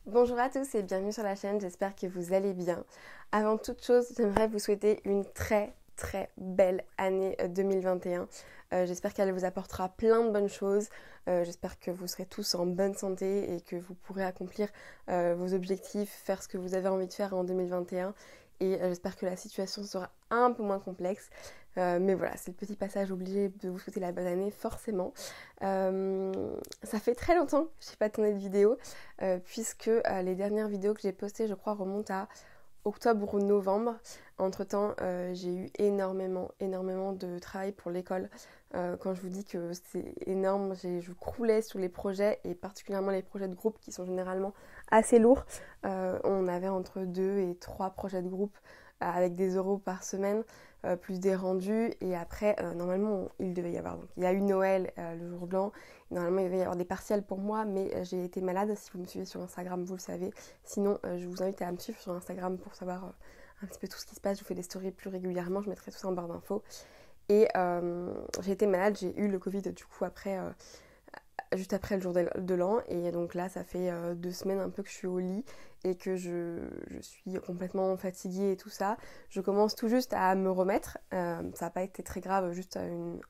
Bonjour à tous et bienvenue sur la chaîne, j'espère que vous allez bien. Avant toute chose, j'aimerais vous souhaiter une très belle année 2021. J'espère qu'elle vous apportera plein de bonnes choses. J'espère que vous serez tous en bonne santé et que vous pourrez accomplir vos objectifs, faire ce que vous avez envie de faire en 2021. Et j'espère que la situation sera un peu moins complexe. Mais voilà, c'est le petit passage obligé de vous souhaiter la bonne année, forcément. Ça fait très longtemps que je n'ai pas tourné de vidéo, puisque les dernières vidéos que j'ai postées, je crois, remontent à octobre ou novembre. Entre-temps, j'ai eu énormément de travail pour l'école. Quand je vous dis que c'est énorme, je croulais sur les projets, et particulièrement les projets de groupe qui sont généralement assez lourds. On avait entre 2 et 3 projets de groupe avec des euros par semaine, plus des rendus. Et après, normalement, il devait y avoir. Donc, il y a eu Noël, le jour blanc. Normalement, il devait y avoir des partiels pour moi, mais j'ai été malade. Si vous me suivez sur Instagram, vous le savez. Sinon, je vous invite à me suivre sur Instagram pour savoir un petit peu tout ce qui se passe. Je vous fais des stories plus régulièrement. Je mettrai tout ça en barre d'infos. Et j'ai été malade. J'ai eu le Covid du coup après. Juste après le jour de l'an, et donc là ça fait 2 semaines un peu que je suis au lit et que je suis complètement fatiguée et tout ça. Je commence tout juste à me remettre, ça n'a pas été très grave, juste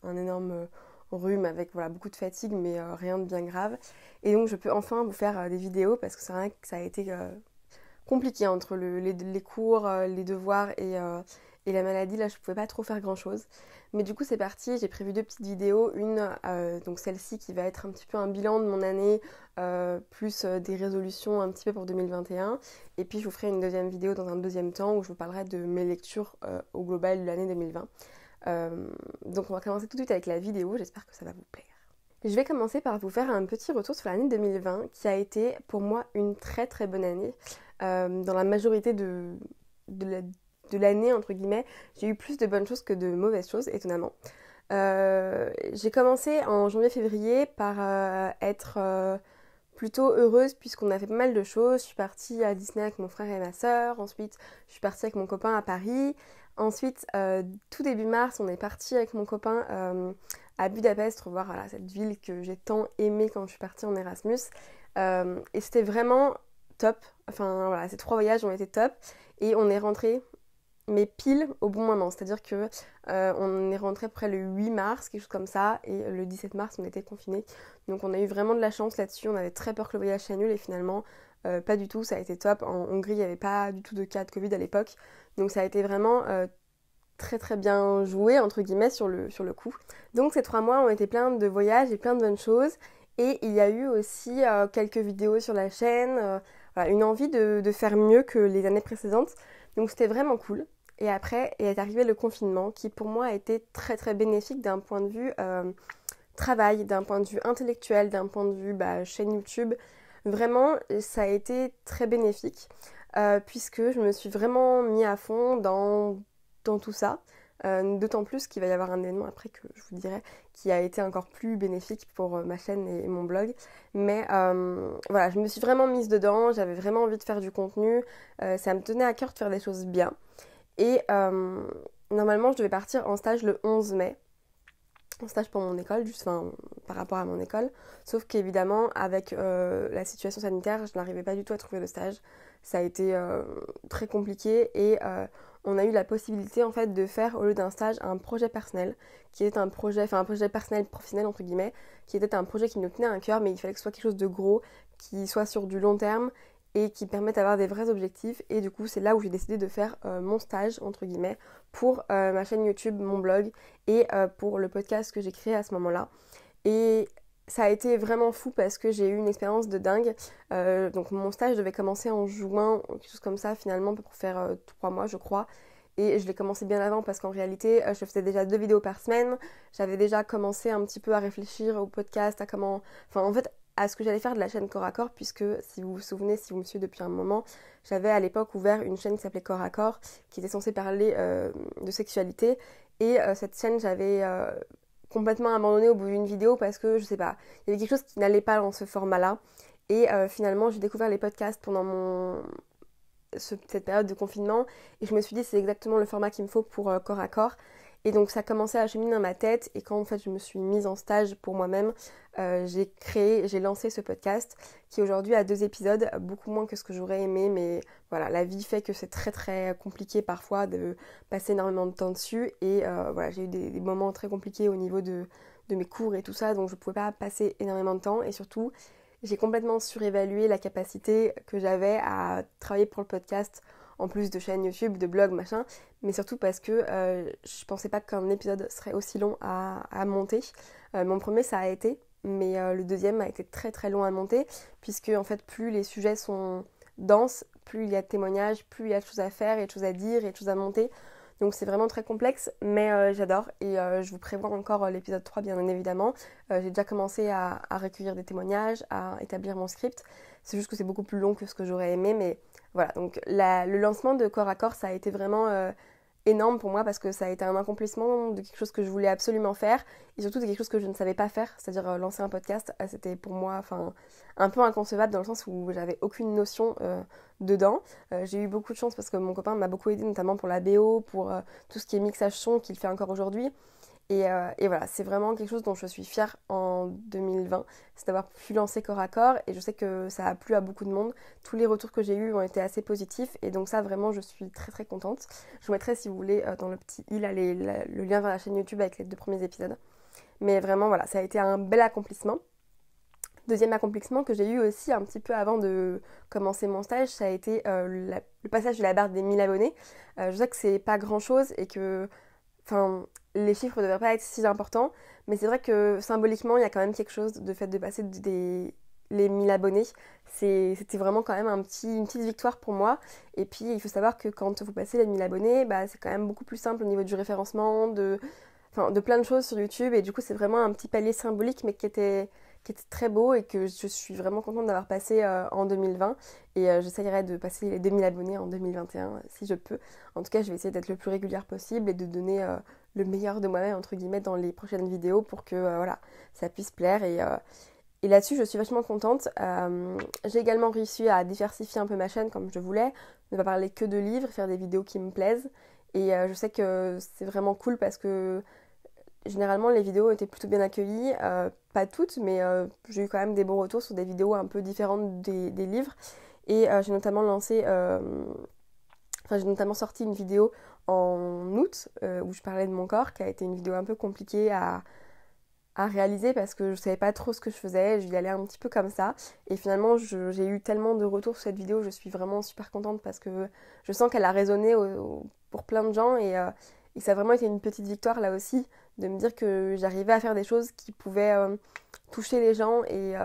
un énorme rhume avec voilà, beaucoup de fatigue, mais rien de bien grave. Et donc je peux enfin vous faire des vidéos, parce que c'est vrai que ça a été compliqué entre les cours, les devoirs et la maladie. Là je pouvais pas trop faire grand chose, mais du coup c'est parti. J'ai prévu 2 petites vidéos, une donc celle-ci qui va être un petit peu un bilan de mon année, plus des résolutions un petit peu pour 2021, et puis je vous ferai une deuxième vidéo dans un deuxième temps où je vous parlerai de mes lectures au global de l'année 2020. Donc on va commencer tout de suite avec la vidéo, j'espère que ça va vous plaire. Je vais commencer par vous faire un petit retour sur l'année 2020 qui a été pour moi une très bonne année. Dans la majorité de l'année, entre guillemets, j'ai eu plus de bonnes choses que de mauvaises choses, étonnamment. J'ai commencé en janvier-février par être plutôt heureuse, puisqu'on a fait pas mal de choses. Je suis partie à Disney avec mon frère et ma soeur. Ensuite, je suis partie avec mon copain à Paris. Ensuite, tout début mars, on est parti avec mon copain à Budapest, revoir voilà, cette ville que j'ai tant aimée quand je suis partie en Erasmus. Et c'était vraiment top. Enfin voilà, ces 3 voyages ont été top. Et on est rentré, mais pile au bon moment. C'est-à-dire que on est rentré après le 8 mars, quelque chose comme ça, et le 17 mars, on était confinés. Donc on a eu vraiment de la chance là-dessus. On avait très peur que le voyage s'annule, et finalement, pas du tout. Ça a été top. En Hongrie, il n'y avait pas du tout de cas de Covid à l'époque. Donc ça a été vraiment très bien joué, entre guillemets, sur le coup. Donc ces 3 mois ont été pleins de voyages et plein de bonnes choses. Et il y a eu aussi quelques vidéos sur la chaîne, voilà, une envie de faire mieux que les années précédentes. Donc c'était vraiment cool. Et après est arrivé le confinement, qui pour moi a été très bénéfique d'un point de vue travail, d'un point de vue intellectuel, d'un point de vue chaîne YouTube. Vraiment, ça a été très bénéfique, puisque je me suis vraiment mis à fond dans tout ça. D'autant plus qu'il va y avoir un événement après que je vous dirai qui a été encore plus bénéfique pour ma chaîne et mon blog. Mais voilà, je me suis vraiment mise dedans, j'avais vraiment envie de faire du contenu, ça me tenait à cœur de faire des choses bien. Et normalement, je devais partir en stage le 11 mai, en stage pour mon école, juste par rapport à mon école. Sauf qu'évidemment, avec la situation sanitaire, je n'arrivais pas du tout à trouver de stage. Ça a été très compliqué, et on a eu la possibilité en fait de faire, au lieu d'un stage, un projet personnel, qui était un projet personnel professionnel entre guillemets, qui était un projet qui nous tenait à cœur, mais il fallait que ce soit quelque chose de gros, qui soit sur du long terme et qui permette d'avoir des vrais objectifs. Et du coup, c'est là où j'ai décidé de faire mon stage entre guillemets pour ma chaîne YouTube, mon blog, et pour le podcast que j'ai créé à ce moment-là. Et ça a été vraiment fou parce que j'ai eu une expérience de dingue. Donc mon stage devait commencer en juin, quelque chose comme ça, finalement pour faire 3 mois je crois. Et je l'ai commencé bien avant, parce qu'en réalité je faisais déjà 2 vidéos par semaine. J'avais déjà commencé un petit peu à réfléchir au podcast, à comment... Enfin en fait à ce que j'allais faire de la chaîne Corps à Corps, puisque si vous vous souvenez, si vous me suivez depuis un moment, j'avais à l'époque ouvert une chaîne qui s'appelait Corps à Corps, qui était censée parler de sexualité. Et cette chaîne, j'avais complètement abandonné au bout d'une vidéo, parce que je sais pas, il y avait quelque chose qui n'allait pas dans ce format-là. Et finalement, j'ai découvert les podcasts pendant cette période de confinement, et je me suis dit c'est exactement le format qu'il me faut pour Corps à Corps. Et donc ça commençait à cheminer dans ma tête et quand en fait je me suis mise en stage pour moi-même, j'ai lancé ce podcast qui aujourd'hui a 2 épisodes, beaucoup moins que ce que j'aurais aimé, mais voilà, la vie fait que c'est très très compliqué parfois de passer énormément de temps dessus et voilà, j'ai eu des moments très compliqués au niveau de mes cours et tout ça, donc je pouvais pas passer énormément de temps et surtout j'ai complètement surévalué la capacité que j'avais à travailler pour le podcast en plus de chaîne YouTube, de blog, machin, mais surtout parce que je pensais pas qu'un épisode serait aussi long à monter. Mon premier ça a été, mais le deuxième a été très très long à monter, puisque en fait plus les sujets sont denses, plus il y a de témoignages, plus il y a de choses à faire, et de choses à dire, et de choses à monter. Donc c'est vraiment très complexe, mais j'adore et je vous prévois encore l'épisode 3 bien évidemment. J'ai déjà commencé à recueillir des témoignages, à établir mon script. C'est juste que c'est beaucoup plus long que ce que j'aurais aimé, mais voilà. Donc le lancement de Corps à Corps, ça a été vraiment énorme pour moi parce que ça a été un accomplissement de quelque chose que je voulais absolument faire et surtout de quelque chose que je ne savais pas faire, c'est-à-dire lancer un podcast. C'était pour moi un peu inconcevable dans le sens où j'avais aucune notion dedans. J'ai eu beaucoup de chance parce que mon copain m'a beaucoup aidé notamment pour la BO, pour tout ce qui est mixage son qu'il fait encore aujourd'hui. Et voilà, c'est vraiment quelque chose dont je suis fière en 2020, c'est d'avoir pu lancer Corps à Corps et je sais que ça a plu à beaucoup de monde. Tous les retours que j'ai eus ont été assez positifs et donc ça vraiment je suis très très contente. Je vous mettrai si vous voulez dans le petit i là, le lien vers la chaîne YouTube avec les 2 premiers épisodes. Mais vraiment voilà, ça a été un bel accomplissement. Deuxième accomplissement que j'ai eu aussi un petit peu avant de commencer mon stage, ça a été le passage de la barre des 1000 abonnés. Je sais que c'est pas grand chose et que les chiffres ne devraient pas être si importants, mais c'est vrai que symboliquement, il y a quand même quelque chose de fait de passer les 1000 abonnés. C'était vraiment quand même une petite victoire pour moi. Et puis, il faut savoir que quand vous passez les 1000 abonnés, bah, c'est quand même beaucoup plus simple au niveau du référencement, de plein de choses sur YouTube. Et du coup, c'est vraiment un petit palier symbolique, mais qui était très beau et que je suis vraiment contente d'avoir passé en 2020 et j'essayerai de passer les 2000 abonnés en 2021 si je peux. En tout cas, je vais essayer d'être le plus régulière possible et de donner le meilleur de moi-même entre guillemets dans les prochaines vidéos pour que voilà, ça puisse plaire et là-dessus, je suis vachement contente. J'ai également réussi à diversifier un peu ma chaîne comme je voulais, ne pas parler que de livres, faire des vidéos qui me plaisent et je sais que c'est vraiment cool parce que généralement, les vidéos étaient plutôt bien accueillies, pas toutes, mais j'ai eu quand même des bons retours sur des vidéos un peu différentes des livres. Et j'ai notamment j'ai notamment sorti une vidéo en août où je parlais de mon corps, qui a été une vidéo un peu compliquée à réaliser parce que je savais pas trop ce que je faisais, j'y allais un petit peu comme ça. Et finalement, j'ai eu tellement de retours sur cette vidéo, je suis vraiment super contente parce que je sens qu'elle a résonné pour plein de gens et ça a vraiment été une petite victoire là aussi de me dire que j'arrivais à faire des choses qui pouvaient toucher les gens et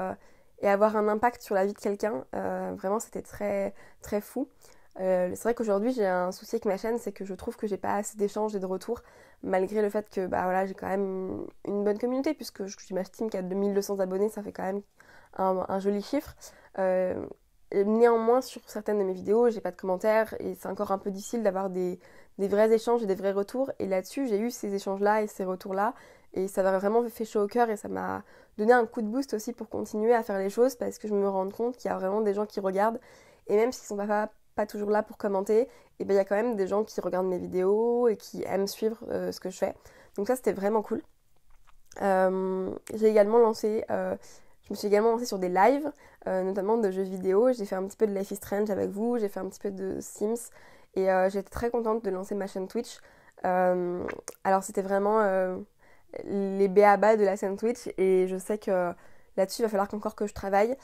avoir un impact sur la vie de quelqu'un. Vraiment, c'était très, très fou. C'est vrai qu'aujourd'hui, j'ai un souci avec ma chaîne, c'est que je trouve que j'ai pas assez d'échanges et de retours, malgré le fait que bah, voilà, j'ai quand même une bonne communauté, puisque je m'estime qu'à 2200 abonnés, ça fait quand même un joli chiffre. Néanmoins, sur certaines de mes vidéos, j'ai pas de commentaires et c'est encore un peu difficile d'avoir des vrais échanges et des vrais retours. Et là-dessus, j'ai eu ces échanges-là et ces retours-là et ça m'a vraiment fait chaud au cœur et ça m'a donné un coup de boost aussi pour continuer à faire les choses parce que je me rends compte qu'il y a vraiment des gens qui regardent et même s'ils sont pas toujours là pour commenter, et ben il y a quand même des gens qui regardent mes vidéos et qui aiment suivre ce que je fais. Donc ça, c'était vraiment cool. Je me suis également lancée sur des lives, notamment de jeux vidéo. J'ai fait un petit peu de Life is Strange avec vous, j'ai fait un petit peu de Sims et j'étais très contente de lancer ma chaîne Twitch. Alors c'était vraiment les b.a.-ba de la chaîne Twitch et je sais que là-dessus il va falloir qu'encore que je travaille.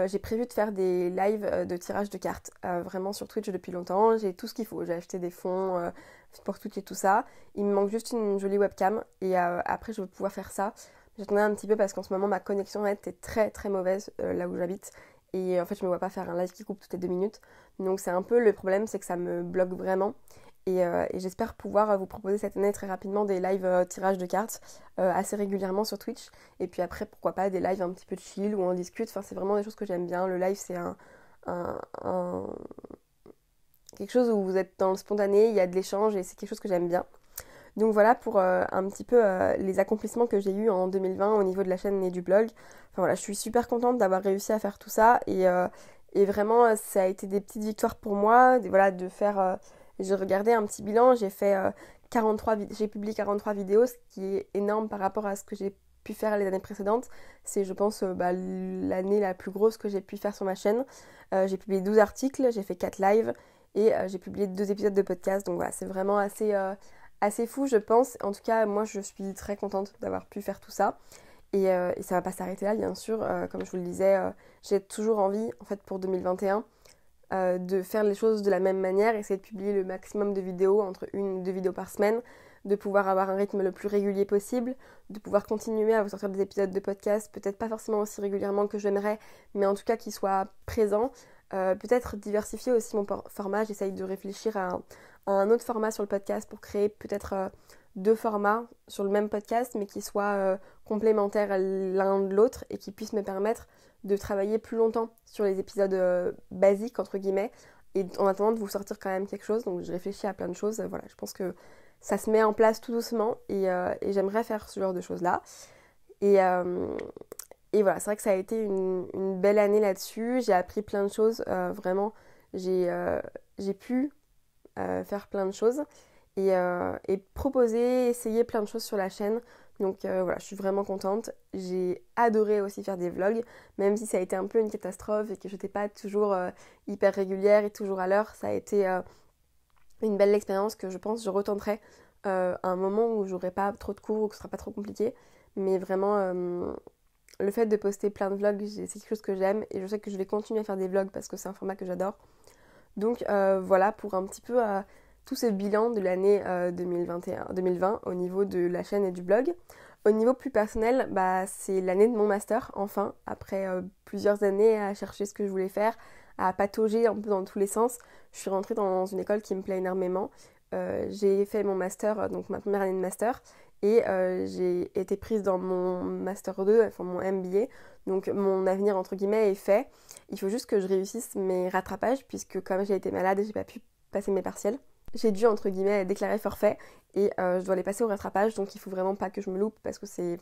J'ai prévu de faire des lives de tirage de cartes vraiment sur Twitch depuis longtemps. J'ai tout ce qu'il faut, j'ai acheté des fonds pour Twitch et tout ça. Il me manque juste une jolie webcam et après je vais pouvoir faire ça. J'attendais un petit peu parce qu'en ce moment ma connexion net est très très mauvaise là où j'habite et en fait je me vois pas faire un live qui coupe toutes les 2 minutes. Donc c'est un peu le problème, c'est que ça me bloque vraiment et j'espère pouvoir vous proposer cette année très rapidement des lives tirage de cartes assez régulièrement sur Twitch et puis après pourquoi pas des lives un petit peu de chill où on discute. Enfin c'est vraiment des choses que j'aime bien. Le live c'est quelque chose où vous êtes dans le spontané, il y a de l'échange et c'est quelque chose que j'aime bien. Donc voilà pour un petit peu les accomplissements que j'ai eus en 2020 au niveau de la chaîne et du blog. Enfin voilà, je suis super contente d'avoir réussi à faire tout ça et vraiment ça a été des petites victoires pour moi, voilà, de faire j'ai regardé un petit bilan, j'ai fait j'ai publié 43 vidéos, ce qui est énorme par rapport à ce que j'ai pu faire les années précédentes. C'est, je pense, l'année la plus grosse que j'ai pu faire sur ma chaîne. J'ai publié 12 articles, j'ai fait 4 lives et j'ai publié 2 épisodes de podcast. Donc voilà, c'est vraiment assez fou, je pense. En tout cas, moi, je suis très contente d'avoir pu faire tout ça. Et ça va pas s'arrêter là, bien sûr. Comme je vous le disais, j'ai toujours envie, en fait, pour 2021, de faire les choses de la même manière, essayer de publier le maximum de vidéos, entre 1 ou 2 vidéos par semaine, de pouvoir avoir un rythme le plus régulier possible, de pouvoir continuer à vous sortir des épisodes de podcast, peut-être pas forcément aussi régulièrement que j'aimerais, mais en tout cas qu'ils soient présents. Peut-être diversifier aussi mon format, j'essaye de réfléchir à un autre format sur le podcast pour créer peut-être 2 formats sur le même podcast, mais qui soient complémentaires l'un de l'autre et qui puissent me permettre de travailler plus longtemps sur les épisodes basiques, entre guillemets, et en attendant de vous sortir quand même quelque chose. Donc je réfléchis à plein de choses. Voilà, je pense que ça se met en place tout doucement et j'aimerais faire ce genre de choses-là. Et voilà, c'est vrai que ça a été une belle année là-dessus. J'ai appris plein de choses. Vraiment, j'ai pu faire plein de choses et proposer, essayer plein de choses sur la chaîne. Donc voilà, je suis vraiment contente. J'ai adoré aussi faire des vlogs, même si ça a été un peu une catastrophe et que je n'étais pas toujours hyper régulière et toujours à l'heure. Ça a été une belle expérience que je pense je retenterai à un moment où j'aurai pas trop de cours ou que ce sera pas trop compliqué. Mais vraiment, le fait de poster plein de vlogs, c'est quelque chose que j'aime et je sais que je vais continuer à faire des vlogs parce que c'est un format que j'adore. Donc voilà pour un petit peu tout ce bilan de l'année 2020 au niveau de la chaîne et du blog. Au niveau plus personnel, c'est l'année de mon master, enfin, après plusieurs années à chercher ce que je voulais faire, à patauger un peu dans tous les sens. Je suis rentrée dans une école qui me plaît énormément. J'ai fait mon master, donc ma première année de master, et j'ai été prise dans mon master 2, enfin mon MBA. Donc mon avenir entre guillemets est fait. Il faut juste que je réussisse mes rattrapages puisque comme j'ai été malade, j'ai pas pu passer mes partiels. J'ai dû entre guillemets déclarer forfait et je dois les passer au rattrapage, donc il faut vraiment pas que je me loupe parce que c'est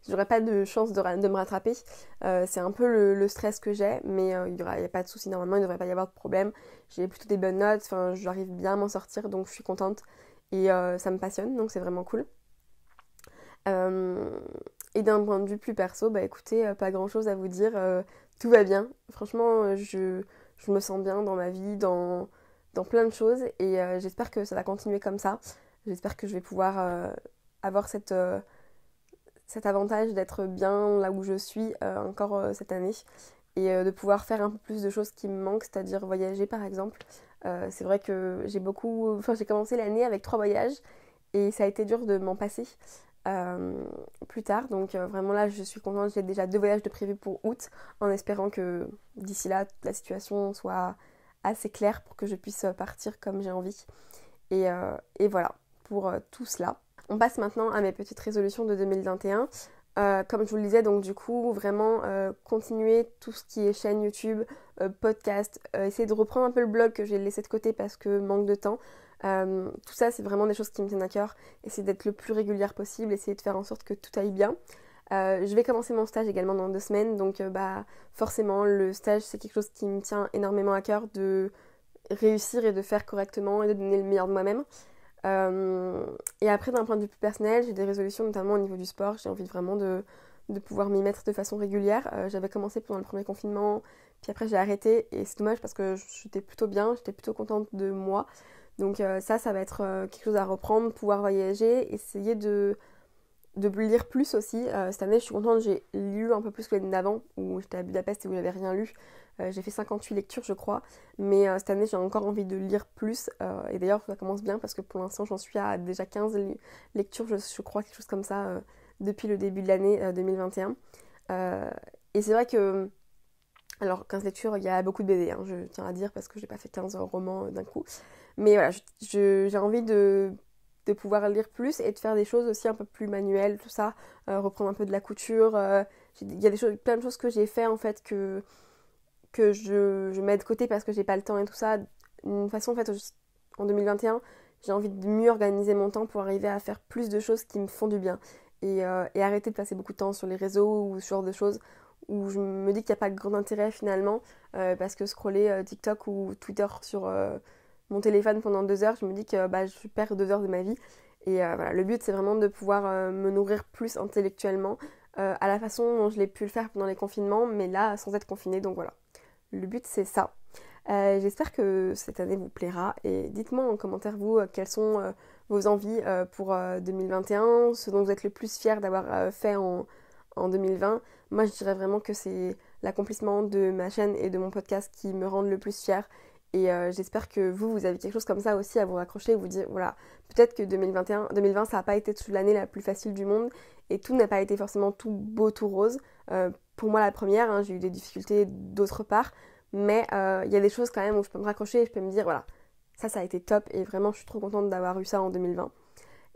j'aurais pas de chance de me rattraper. C'est un peu le stress que j'ai, mais il y a pas de souci, normalement il devrait pas y avoir de problème. J'ai plutôt des bonnes notes, enfin j'arrive bien à m'en sortir, donc je suis contente et ça me passionne, donc c'est vraiment cool. Et d'un point de vue plus perso, écoutez, pas grand chose à vous dire, tout va bien. Franchement, je me sens bien dans ma vie, dans plein de choses et j'espère que ça va continuer comme ça. J'espère que je vais pouvoir avoir cet avantage d'être bien là où je suis encore cette année et de pouvoir faire un peu plus de choses qui me manquent, c'est-à-dire voyager par exemple. C'est vrai que j'ai commencé l'année avec 3 voyages et ça a été dur de m'en passer plus tard. Donc vraiment là, je suis contente. J'ai déjà 2 voyages de prévus pour août en espérant que d'ici là, la situation soit assez claire pour que je puisse partir comme j'ai envie. Et voilà pour tout cela. On passe maintenant à mes petites résolutions de 2021. Comme je vous le disais, donc du coup, vraiment continuer tout ce qui est chaîne YouTube, podcast, essayer de reprendre un peu le blog que j'ai laissé de côté parce que manque de temps. Tout ça, c'est vraiment des choses qui me tiennent à cœur. Essayer d'être le plus régulière possible, essayer de faire en sorte que tout aille bien. Je vais commencer mon stage également dans 2 semaines, donc forcément, le stage, c'est quelque chose qui me tient énormément à cœur de réussir et de faire correctement et de donner le meilleur de moi-même. Et après, d'un point de vue plus personnel, j'ai des résolutions notamment au niveau du sport. J'ai envie vraiment de pouvoir m'y mettre de façon régulière. J'avais commencé pendant le premier confinement, puis après j'ai arrêté et c'est dommage parce que j'étais plutôt bien, j'étais plutôt contente de moi. Donc ça va être quelque chose à reprendre, pouvoir voyager, essayer de lire plus aussi. Cette année, je suis contente, j'ai lu un peu plus que l'année d'avant où j'étais à Budapest et où j'avais rien lu. J'ai fait 58 lectures je crois, mais cette année j'ai encore envie de lire plus et d'ailleurs ça commence bien parce que pour l'instant j'en suis à déjà 15 lectures je crois, quelque chose comme ça depuis le début de l'année 2021 et c'est vrai que alors 15 lectures, il y a beaucoup de BD, hein, je tiens à dire parce que j'ai pas fait 15 romans d'un coup, mais voilà, j'ai envie de pouvoir lire plus et de faire des choses aussi un peu plus manuelles, tout ça, reprendre un peu de la couture, il y a plein de choses que j'ai fait en fait que je mets de côté parce que j'ai pas le temps et tout ça. Une façon en fait en 2021 j'ai envie de mieux organiser mon temps pour arriver à faire plus de choses qui me font du bien et arrêter de passer beaucoup de temps sur les réseaux ou ce genre de choses où je me dis qu'il n'y a pas grand intérêt finalement parce que scroller TikTok ou Twitter mon téléphone pendant 2 heures, je me dis que je perds 2 heures de ma vie. Et voilà, le but c'est vraiment de pouvoir me nourrir plus intellectuellement à la façon dont je l'ai pu le faire pendant les confinements, mais là sans être confinée, donc voilà. Le but c'est ça. J'espère que cette année vous plaira et dites-moi en commentaire vous quelles sont vos envies pour 2021, ce dont vous êtes le plus fier d'avoir fait en 2020. Moi je dirais vraiment que c'est l'accomplissement de ma chaîne et de mon podcast qui me rendent le plus fier. Et j'espère que vous avez quelque chose comme ça aussi à vous raccrocher et vous dire, voilà, peut-être que 2020 ça n'a pas été toute l'année la plus facile du monde et tout n'a pas été forcément tout beau, tout rose. Pour moi la première, hein, j'ai eu des difficultés d'autre part, mais il y a des choses quand même où je peux me raccrocher et je peux me dire, voilà, ça a été top et vraiment je suis trop contente d'avoir eu ça en 2020.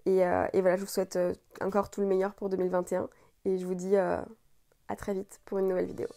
Et voilà, je vous souhaite encore tout le meilleur pour 2021 et je vous dis à très vite pour une nouvelle vidéo.